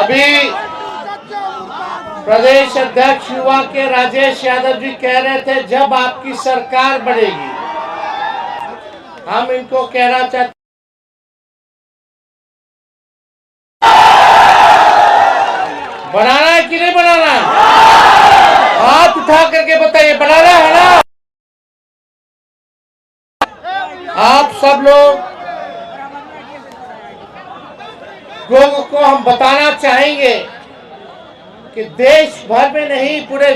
अभी प्रदेश अध्यक्ष युवा के राजेश यादव जी कह रहे थे जब आपकी सरकार बनेगी, हम इनको कहना चाहते बनाना है कि नहीं बनाना? हाथ उठा करके बताइए, बनाना है ना? आप सब लोगों को हम बताना चाहेंगे कि देश भर में नहीं, पूरे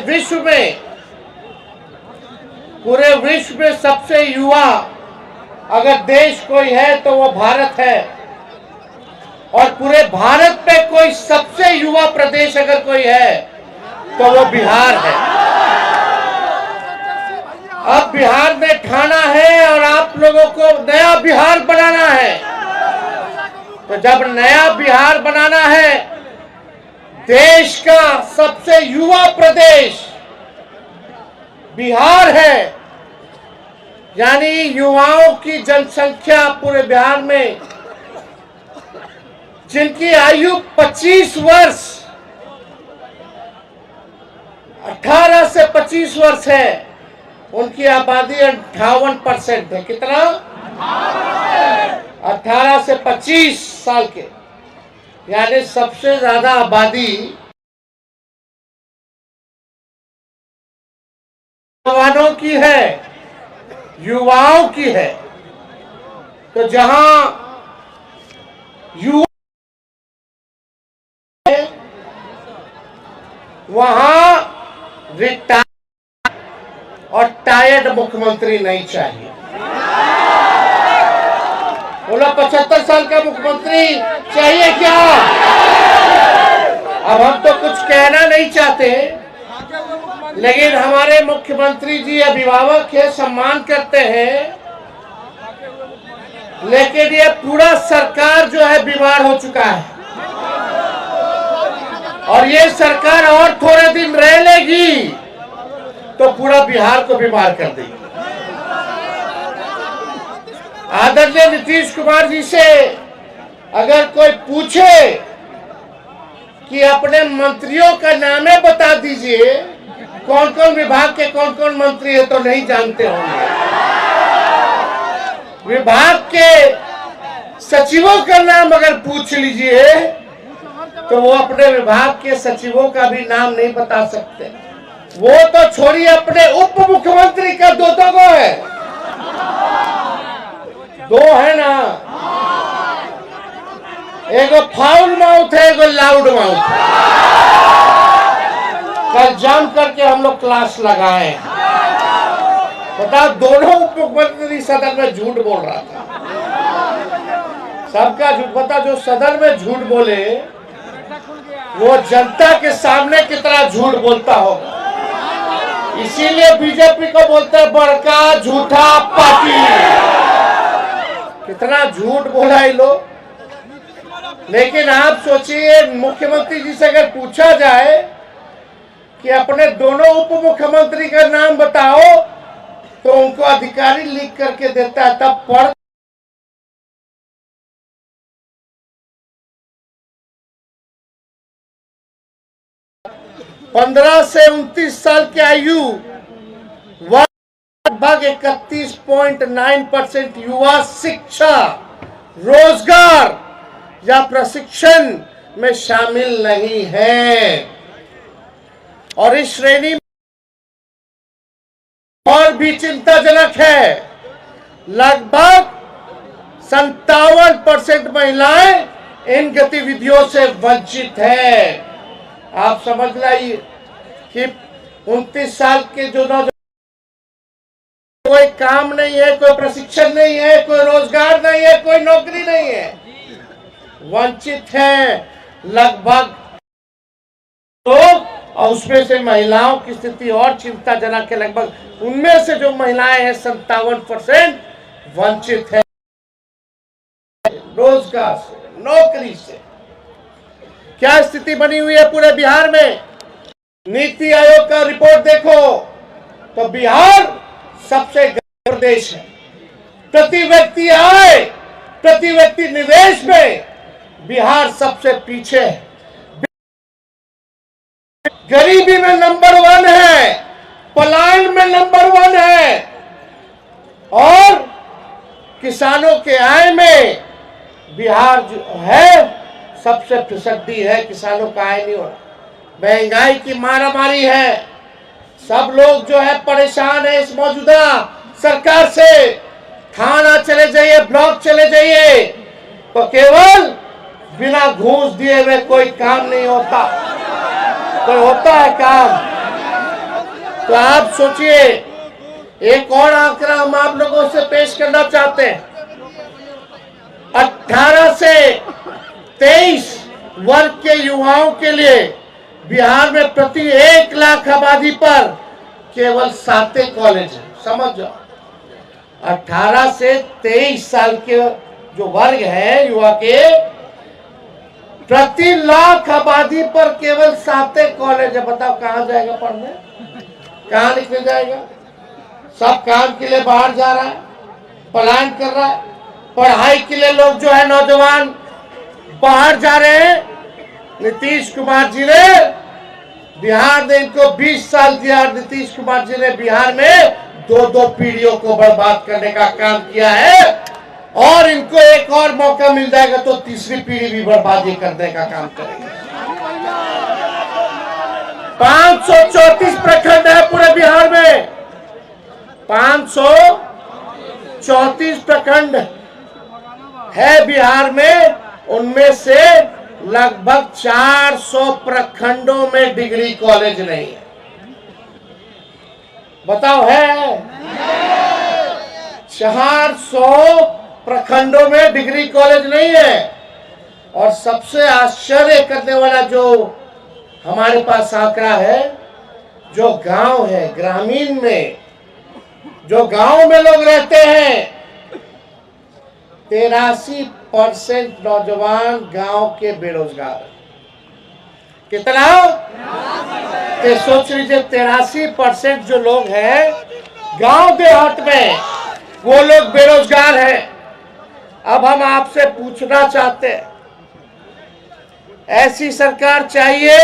विश्व में सबसे युवा अगर देश कोई है तो वो भारत है, और पूरे भारत में कोई सबसे युवा प्रदेश अगर कोई है तो वो बिहार है। अब बिहार में ठाना है और आप लोगों को नया बिहार बनाना है। तो जब नया बिहार बनाना है, देश का सबसे युवा प्रदेश बिहार है, यानी युवाओं की जनसंख्या पूरे बिहार में जिनकी आयु 25 वर्ष 18 से 25 वर्ष है, उनकी आबादी 58% है। कितना? 18 से 25 साल के, यानी सबसे ज्यादा आबादी युवाओं की है, युवाओं की है। तो जहां युवा वहां रिटायर्ड और टायर्ड मुख्यमंत्री नहीं चाहिए। बोला 75 साल का मुख्यमंत्री चाहिए क्या? अब हम तो कुछ कहना नहीं चाहते, लेकिन हमारे मुख्यमंत्री जी अभिभावक है, सम्मान करते हैं, लेकिन ये पूरा सरकार जो है बीमार हो चुका है, और ये सरकार और थोड़े दिन रह लेगी तो पूरा बिहार को बीमार कर देगी। आदरणीय नीतीश कुमार जी से अगर कोई पूछे कि अपने मंत्रियों का नामे बता दीजिए, कौन कौन विभाग के कौन कौन मंत्री है, तो नहीं जानते होंगे। विभाग के सचिवों का नाम अगर पूछ लीजिए तो वो अपने विभाग के सचिवों का भी नाम नहीं बता सकते। वो तो छोड़िए, अपने उप मुख्यमंत्री का दो गो है, दो है ना, एगो फाउल माउथ है, एगो लाउड माउथ है। कल जम करके हम लोग क्लास लगाए, बता दोनों उप मुख्यमंत्री सदन में झूठ बोल रहा था, सबका झूठ। बता जो सदन में झूठ बोले वो जनता के सामने कितना झूठ बोलता होगा। इसीलिए बीजेपी को बोलते हैं बड़का झूठा पार्टी। कितना झूठ बोला ये लोग। लेकिन आप सोचिए, मुख्यमंत्री जी से अगर पूछा जाए कि अपने दोनों उप मुख्यमंत्री का नाम बताओ, तो उनको अधिकारी लिख करके देता है, तब पढ़ 15 से 29 साल की आयु लगभग 31.9% युवा शिक्षा, रोजगार या प्रशिक्षण में शामिल नहीं है, और इस श्रेणी में और भी चिंताजनक है, लगभग 57% महिलाएं इन गतिविधियों से वंचित है। आप समझ लाइए कि 29 साल के जो नौजवान, कोई काम नहीं है, कोई प्रशिक्षण नहीं है, कोई रोजगार नहीं है, कोई नौकरी नहीं है, वंचित है लगभग लोग। और उसमें से महिलाओं की स्थिति और चिंताजनक है, लगभग उनमें से जो महिलाएं हैं 57% वंचित है रोजगार से, नौकरी से। क्या स्थिति बनी हुई है पूरे बिहार में? नीति आयोग का रिपोर्ट देखो तो बिहार सबसे गरीब प्रदेश है। प्रति व्यक्ति आय, प्रति व्यक्ति निवेश में बिहार सबसे पीछे है। गरीबी में नंबर 1 है, पलायन में नंबर 1 है, और किसानों के आय में बिहार जो है सबसे फिसड्डी है। किसानों का आय नहीं हो रहा, महंगाई की मारामारी है, सब लोग जो है परेशान है इस मौजूदा सरकार से। थाना चले जाइए, ब्लॉक चले जाइए, तो केवल बिना घूस दिए हुए कोई काम नहीं होता, तो होता है काम। तो आप सोचिए, एक और आंकड़ा हम आप लोगों से पेश करना चाहते हैं। 18 से 23 वर्ग के युवाओं के लिए बिहार में प्रति 1 लाख आबादी पर केवल 7 कॉलेज है। समझ जाओ, 18 से 23 साल के जो वर्ग है युवा के, प्रति लाख आबादी पर केवल 7 कॉलेज है। बताओ कहां जाएगा पढ़ने, कहां निकल जाएगा? सब काम के लिए बाहर जा रहा है, पलायन कर रहा है। पढ़ाई के लिए लोग जो है नौजवान बाहर जा रहे हैं। नीतीश कुमार जी ने बिहार ने इनको 20 साल दिया। नीतीश कुमार जी ने बिहार में 2-2 पीढ़ियों को बर्बाद करने का काम किया है, और इनको एक और मौका मिल जाएगा तो तीसरी पीढ़ी भी बर्बादी करने का काम करेंगे। 534 प्रखंड है पूरे बिहार में, 534 प्रखंड है बिहार में। उनमें से लगभग 400 प्रखंडों में डिग्री कॉलेज नहीं है। बताओ, है 400 प्रखंडों में डिग्री कॉलेज नहीं है। और सबसे आश्चर्य करने वाला जो हमारे पास आंकड़ा है, जो गांव है, ग्रामीण में जो गांव में लोग रहते हैं, 83% नौजवान गांव के बेरोजगार। कितना? तो सोच लीजिए, 83% जो लोग हैं गांव देहात में, वो लोग बेरोजगार हैं। अब हम आपसे पूछना चाहते हैं, ऐसी सरकार चाहिए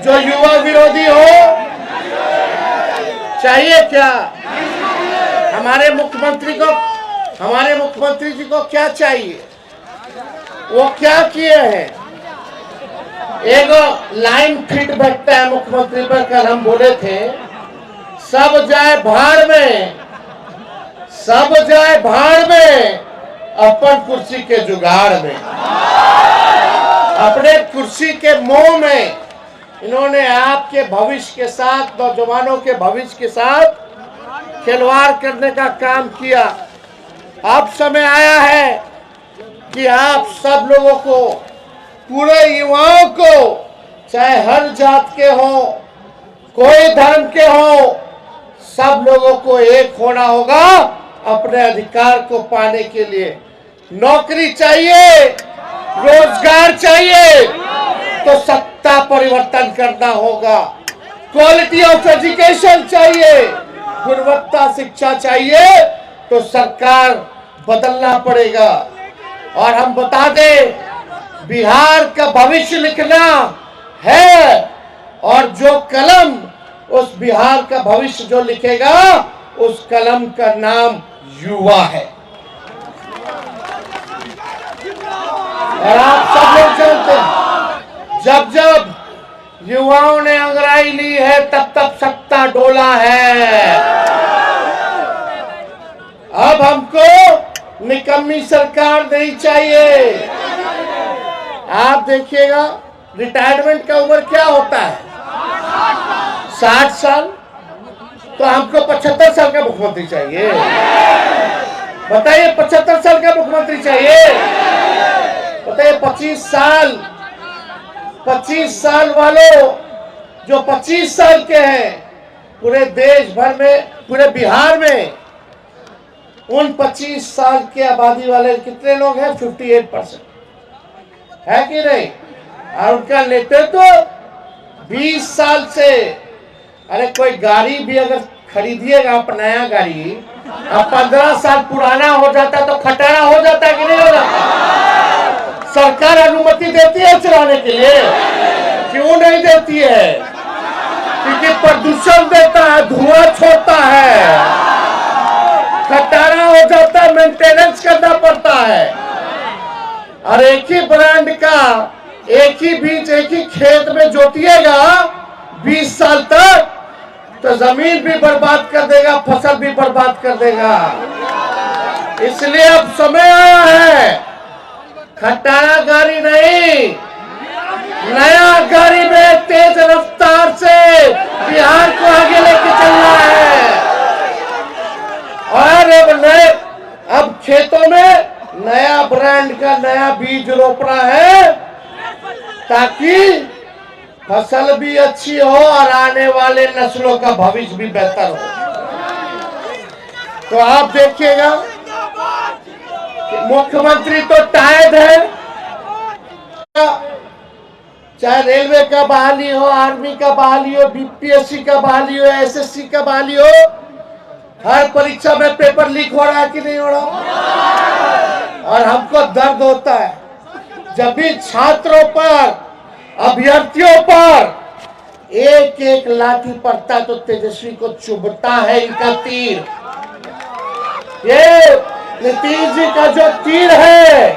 जो युवा विरोधी हो? चाहिए क्या? हमारे मुख्यमंत्री जी को क्या चाहिए? वो क्या किए हैं? एक लाइन फिट बैठता है मुख्यमंत्री पर। कल हम बोले थे, सब जाए भाड़ में, सब जाए भाड़ में, अपन कुर्सी के जुगाड़ में। अपने कुर्सी के मोह में इन्होंने आपके भविष्य के साथ, नौजवानों के भविष्य के साथ खिलवाड़ करने का काम किया। अब समय आया है कि आप सब लोगों को, पूरे युवाओं को, चाहे हर जात के हो, कोई धर्म के हो, सब लोगों को एक होना होगा अपने अधिकार को पाने के लिए। नौकरी चाहिए, रोजगार चाहिए तो सत्ता परिवर्तन करना होगा। क्वालिटी ऑफ एजुकेशन चाहिए, गुणवत्ता शिक्षा चाहिए तो सरकार बदलना पड़ेगा। और हम बता दें, बिहार का भविष्य लिखना है, और जो कलम उस बिहार का भविष्य जो लिखेगा, उस कलम का नाम युवा है। और आप सब लोग जानते हैं, जब जब युवाओं ने अंगड़ाई ली है, तब तब सत्ता डोला है। अब हमको निकम्मी सरकार नहीं चाहिए। आप देखिएगा, रिटायरमेंट का उम्र क्या होता है? 60 साल। तो हमको 75 साल का मुख्यमंत्री चाहिए। बताइए, 75 साल का मुख्यमंत्री चाहिए? बताइए, 25 साल वालों, जो 25 साल के हैं, पूरे देश भर में, पूरे बिहार में उन 25 साल के आबादी वाले कितने लोग हैं? 58% है कि नहीं? और उनका नेतृत्व 20 साल से। अरे कोई गाड़ी भी अगर खरीदिएगा आप, नया गाड़ी, अब 15 साल पुराना हो जाता तो खटारा हो जाता कि नहीं हो जाता? सरकार अनुमति देती है चलाने के लिए? क्यों नहीं देती है? क्योंकि प्रदूषण देता है, धुआं छोड़ता है, खटारा हो जाता है, मेंटेनेंस करना पड़ता है। और एक ही ब्रांड का एक ही बीज एक ही खेत में जोतिएगा 20 साल तक, तो जमीन भी बर्बाद कर देगा, फसल भी बर्बाद कर देगा। इसलिए अब समय आया है, खटारा गाड़ी नहीं, नया गाड़ी में तेज रफ्तार से बिहार को आगे लेके चलना है। और अब खेतों में नया ब्रांड का नया बीज रोपना है, ताकि फसल भी अच्छी हो और आने वाले नस्लों का भविष्य भी बेहतर हो। तो आप देखिएगा, मुख्यमंत्री तो टायर्ड है, चाहे रेलवे का बहाली हो, आर्मी का बहाली हो, बीपीएससी का बहाली हो, एसएससी का बहाली हो, हर परीक्षा में पेपर लीक हो रहा है कि नहीं हो रहा। और हमको दर्द होता है जब भी छात्रों पर, अभ्यर्थियों पर एक एक लाठी पड़ता तो तेजस्वी को चुभता है इनका तीर। ये नीतीश जी का जो तीर है,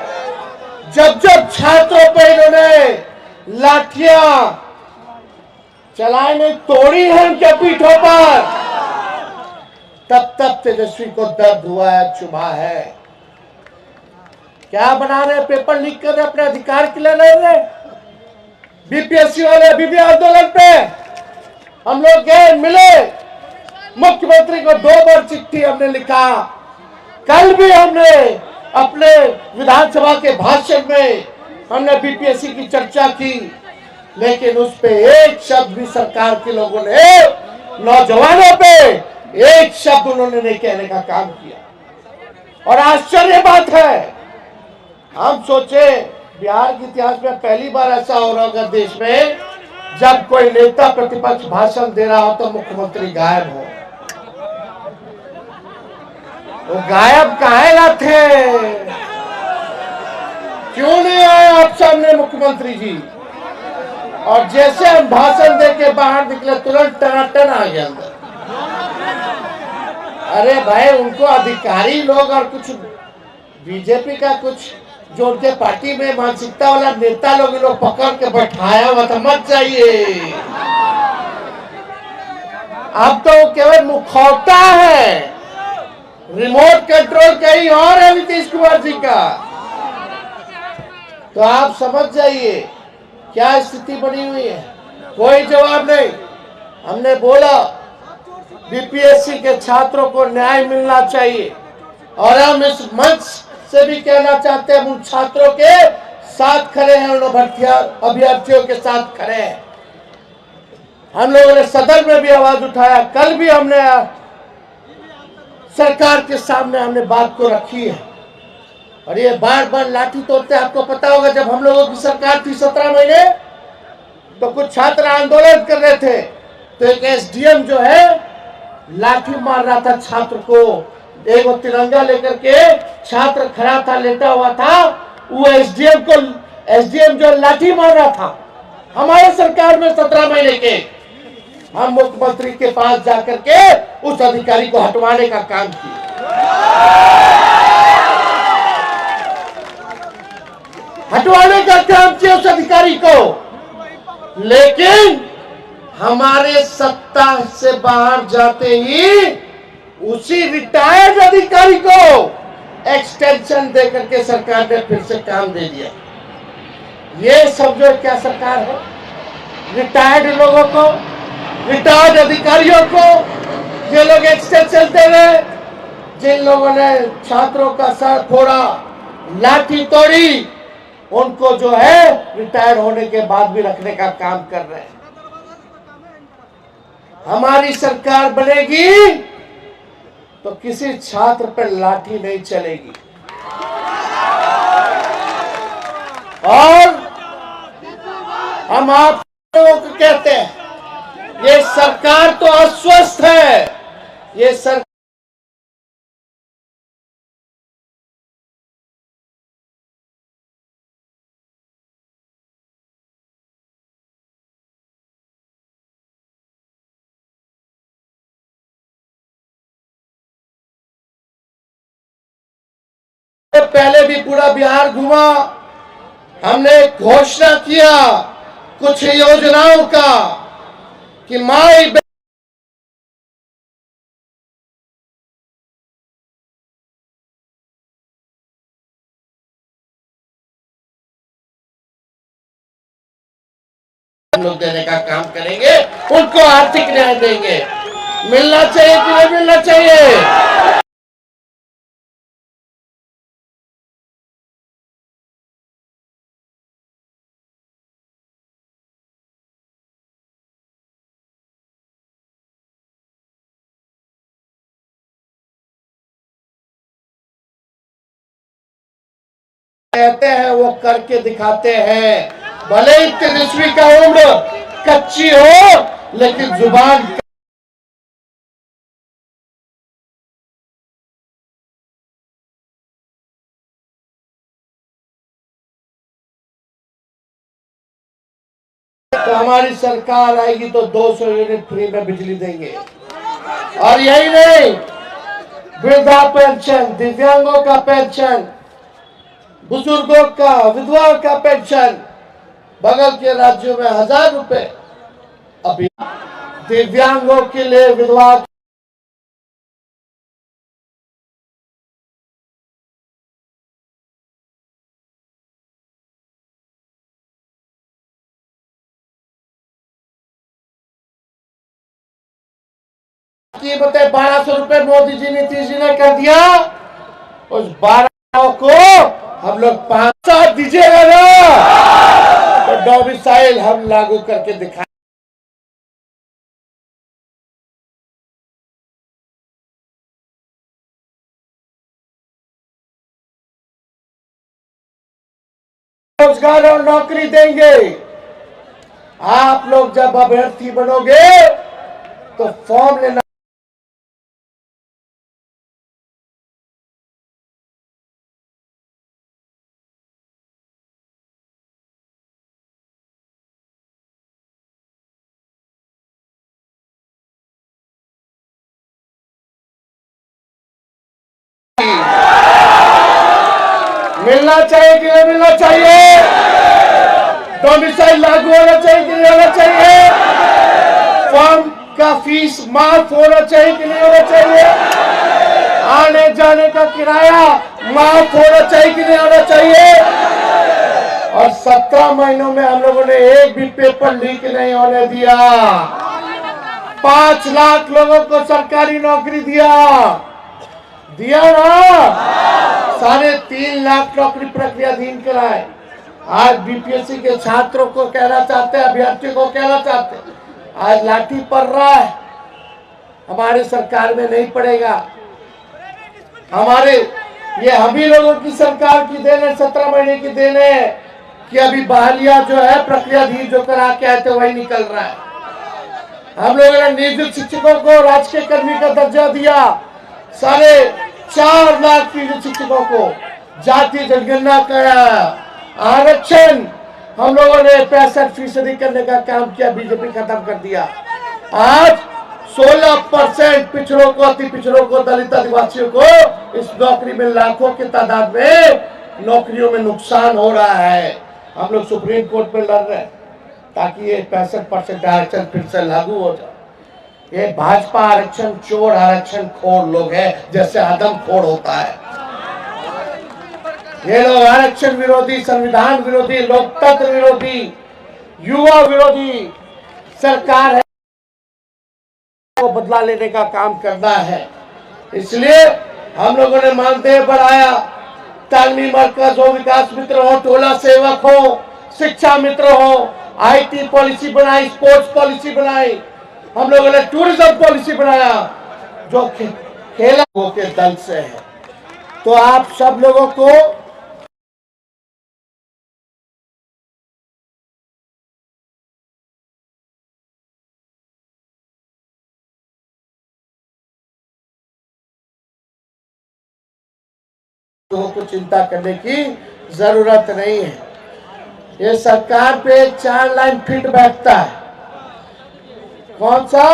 जब जब छात्रों पर इन्होंने लाठियां चलाई नहीं, तोड़ी है उनके पीठों पर, तब तब तेजस्वी को दर्द हुआ है, चुभा है। क्या बना रहे, पेपर लीक कर रहे, अपने अधिकार के लिए लड़ रहे। बीपीएससी वाले अभी भी आंदोलन पे। हम लोग गए, मिले मुख्यमंत्री को, 2 बार चिट्ठी हमने लिखा। कल भी हमने अपने विधानसभा के भाषण में हमने बीपीएससी की चर्चा की, लेकिन उस पे एक शब्द भी सरकार के लोगों ने, नौजवानों पे एक शब्द उन्होंने नहीं कहने का काम किया। और आश्चर्य बात है, हम सोचे बिहार के इतिहास में पहली बार ऐसा हो रहा होगा देश में, जब कोई नेता प्रतिपक्ष भाषण दे रहा हो तो मुख्यमंत्री गायब हो। वो गायब काहेला थे, क्यों नहीं आए आप सामने मुख्यमंत्री जी। और जैसे हम भाषण दे के बाहर निकले, तुरंत टनाटन आ गया अंदर। अरे भाई, उनको अधिकारी लोग और कुछ बीजेपी का कुछ जो उनके पार्टी में मानसिकता वाला नेता लोग पकड़ के बैठाया हुआ था, मत जाइए। अब तो केवल मुखौटा है, रिमोट कंट्रोल कहीं और है नीतीश कुमार जी का। तो आप समझ जाइए क्या स्थिति बनी हुई है। कोई जवाब नहीं। हमने बोला बीपीएससी के छात्रों को न्याय मिलना चाहिए, और हम इस मंच से भी कहना चाहते हैं, उन छात्रों के साथ खड़े हैं, उन अभ्यर्थियों के साथ खड़े हैं। हम लोगों ने सदन में भी आवाज उठाया, कल भी हमने सरकार के सामने हमने बात को रखी है। और ये बार बार लाठी तोड़ते, आपको पता होगा जब हम लोगों की सरकार थी 17 महीने, तो कुछ छात्र आंदोलन कर रहे थे, तो एक एसडीएम जो है लाठी मार रहा था छात्र को। एक वो तिरंगा लेकर के छात्र खड़ा था, लेटा हुआ था, वो एसडीएम जो लाठी मार रहा था, हमारे सरकार में 17 महीने के, हम मुख्यमंत्री के पास जाकर के उस अधिकारी को हटवाने का काम किया। हटवाने का काम किया उस अधिकारी को, लेकिन हमारे सत्ता से बाहर जाते ही उसी रिटायर्ड अधिकारी को एक्सटेंशन देकर के सरकार ने फिर से काम दे दिया। ये सब जो क्या सरकार है, रिटायर्ड लोगों को, रिटायर्ड अधिकारियों को ये लोग एक्सटेंशन दे रहे, जिन लोगों ने छात्रों का सर फोड़ा, लाठी तोड़ी, उनको जो है रिटायर्ड होने के बाद भी रखने का काम कर रहे हैं। हमारी सरकार बनेगी तो किसी छात्र पर लाठी नहीं चलेगी। और हम आप लोगों को कहते हैं, ये सरकार तो अस्वस्थ है, ये सरकार पहले भी पूरा बिहार घूमा, हमने घोषणा किया कुछ योजनाओं का कि माई हम लोग देने का काम करेंगे, उनको आर्थिक न्याय देंगे। मिलना चाहिए कि नहीं मिलना चाहिए? कहते हैं वो करके दिखाते हैं। भले ही तेजस्वी का उम्र कच्ची हो, लेकिन जुबान तो हमारी सरकार आएगी तो 200 यूनिट फ्री में बिजली देंगे। और यही नहीं, वृद्धा पेंशन, दिव्यांगों का पेंशन, बुजुर्गों का, विधवाओं का पेंशन, बगल के राज्यों में 1000 रुपए। अभी दिव्यांगों के लिए, विधवा की बता 1200 रुपए मोदी जी, नीतीश जी ने कर दिया। उस 12 को हम लोग 500 दीजिएगा ना, तो डोमिसाइल हम लागू करके दिखाएं। रोजगार और नौकरी देंगे। आप लोग जब अभ्यर्थी बनोगे तो फॉर्म लेना मिलना चाहिए कि नहीं मिलना चाहिए? डोमिसाइल लागू होना चाहिए कि नहीं होना चाहिए? फॉर्म का फीस माफ होना चाहिए कि नहीं होना चाहिए? आने जाने का किराया माफ होना चाहिए कि नहीं होना चाहिए? और 17 महीनों में हम लोगों ने एक भी पेपर लीक नहीं होने दिया। 5 लाख लोगों को सरकारी नौकरी दिया ना। 3.5 लाख नौकरी प्रक्रियाधीन कराए। आज बीपीएससी के छात्रों को कहना चाहते हैं, अभ्यर्थियों को कहना चाहते हैं, आज लाठी पड़ रहा है, हमारे सरकार में नहीं पड़ेगा। हमारे ये हम ही लोगों की सरकार की देन है, 17 महीने की देन है कि अभी बहालियां जो है प्रक्रियाधीन जो करा के आए थे वही निकल रहा है। हम लोगों ने नियोजित शिक्षकों को राजकीय कर्मी का दर्जा दिया। 4.5 लाख नियोजित शिक्षकों को जाति जनगणना का आरक्षण हम लोगों ने 65% करने का काम किया, बीजेपी खत्म कर दिया। आज 16% पिछड़ों को, अति पिछड़ों को, दलित आदिवासियों को इस नौकरी में लाखों की तादाद में नौकरियों में नुकसान हो रहा है। हम लोग सुप्रीम कोर्ट में लड़ रहे हैं ताकि ये 65% आरक्षण फिर से लागू हो जाए। ये भाजपा आरक्षण चोर, आरक्षण खोर लोग हैं, जैसे आदम खोर होता है। ये लोग आरक्षण विरोधी, संविधान विरोधी, लोकतंत्र विरोधी, युवा विरोधी सरकार है, को बदला लेने का काम करना है। इसलिए हम लोगों ने मानदेय बढ़ाया, तालीमी मरकज हो, विकास मित्र हो, टोला सेवक हो, शिक्षा मित्र हो, आईटी पॉलिसी बनाई, स्पोर्ट्स पॉलिसी बनाई, हम लोगों ने टूरिज्म पॉलिसी बनाया जो खेलों के दल से है। तो आप सब लोगों को चिंता करने की जरूरत नहीं है। ये सरकार पे 4 लाइन फिट बैठता है। कौन सा?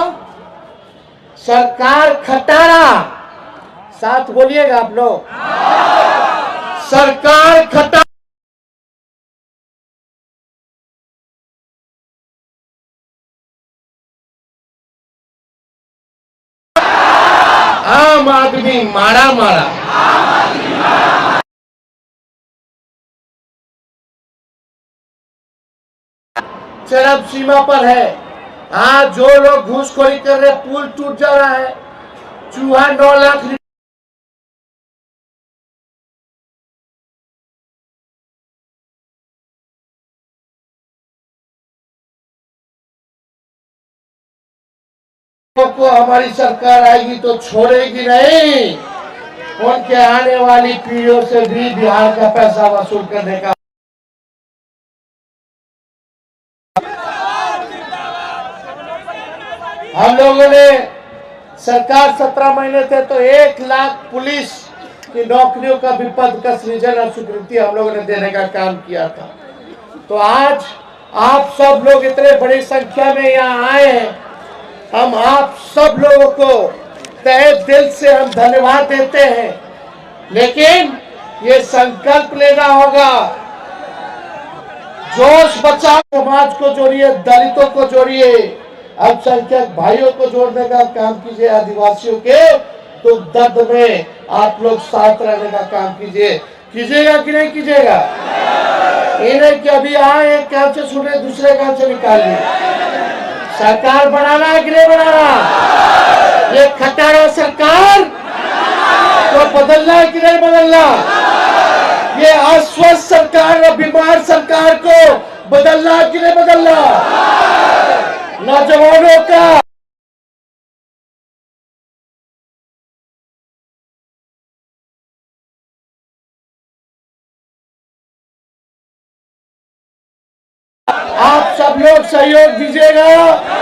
सरकार खटारा, साथ बोलिएगा आप लोग। सरकार खटा आम आदमी मारा मारा। चरम सीमा पर है। आज जो लोग घूसखोरी कर रहे, पुल टूट जा रहा है, चूहा 9 लाख को हमारी सरकार आएगी तो छोड़ेगी नहीं। उनके आने वाली पीढ़ियों से भी बिहार का पैसा वसूल करने का हम लोगों ने सरकार 17 महीने थे तो 1 लाख पुलिस की नौकरियों का भी पद का सृजन और स्वीकृति हम लोगों ने देने का काम किया था। तो आज आप सब लोग इतने बड़ी संख्या में यहाँ आए हैं, हम आप सब लोगों को तहे दिल से हम धन्यवाद देते हैं। लेकिन ये संकल्प लेना होगा, जोश बचाओ, समाज को जोड़िए, दलितों को जोड़िए, अल्पसंख्यक भाइयों को जोड़ने का काम कीजिए, आदिवासियों के दुख दर्द में आप लोग साथ रहने का काम कीजिएगा कि नहीं कीजिएगा? इन्हें कि अभी आए एक काम से सुने दूसरे काम से निकालिए। सरकार बनाना है कि नहीं बनाना? ये खटारा सरकार को बदलना है कि नहीं बदलना? ये अस्वस्थ सरकार और बीमार सरकार को बदलना है कि नहीं बदलना? नौजवानों का आप सब लोग सहयोग दीजिएगा।